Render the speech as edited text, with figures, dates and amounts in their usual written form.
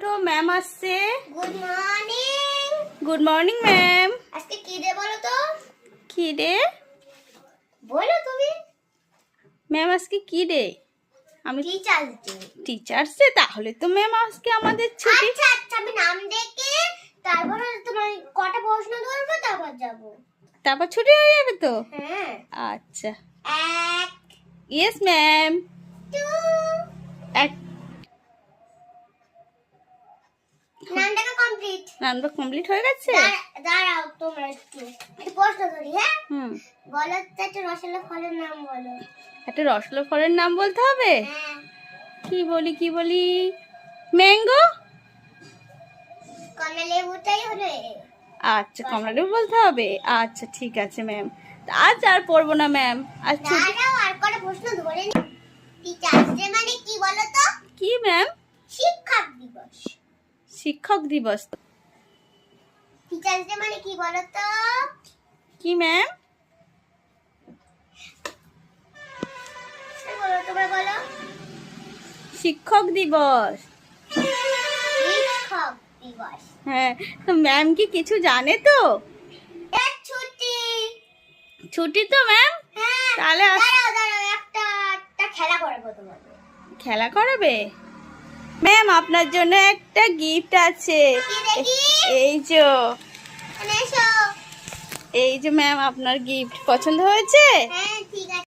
তো ম্যাম আসছে। Good morning. Good morning ma'am. আজকে কি ডে বলো তো? কি ডে? বলো তুমি। ম্যাম আজকে কি ডে? আমি টিচার্স ডে। টিচার্স ডে, তাহলে তো ম্যাম আজকে আমাদের ছুটি। আচ্ছা আচ্ছা, আমি নাম ডেকে তারপর তোমার কটা প্রশ্ন ধরবো, তারপর যাব। তারপর ছুটি হয়ে যাবে তো? হ্যাঁ। আচ্ছা। 1 ইয়েস ম্যাম। 2 এক নামটা কমপ্লিট। নামটা কমপ্লিট হয়ে গেছে। দাঁড়াও তোমরা একটু প্রশ্ন ধরি। হ্যাঁ, হুম। বলো তো একটা রসালো ফলের নাম বলো। একটা রসলো ফলের নাম বলতে হবে। হ্যাঁ, কি বলি? ম্যাঙ্গো। কমলা লেবুটাই হলো এ। আচ্ছা, কমলালেবু বলতে হবে। আচ্ছা ঠিক আছে ম্যাম। আজ আর পড়বো না ম্যাম, আজ ছুটি। দাঁড়াও, আর কটা প্রশ্ন ধরে নি। টিচার্স ডে মানে কি বলো তো? কি ম্যাম? শিক্ষক দিবস। শিক্ষক দিবস। টিচার্স ডে মানে কি বলো তো? কি ম্যাম? বলো, তোমরা বলো। শিক্ষক দিবস। শিক্ষক দিবস। হ্যাঁ, তো ম্যাম কি কিছু জানে তো? এর ছুটি। ছুটি তো ম্যাম। হ্যাঁ, তাহলে দাঁড়াও একটা খেলা করবো তোমাদের। খেলা করাবে? ম্যাম আপনার জন্য একটা গিফট আছে। কি দেখি? এই যে, এখানে এসো। এই যে ম্যাম আপনার গিফট পছন্দ হয়েছে? হ্যাঁ, ঠিক আছে।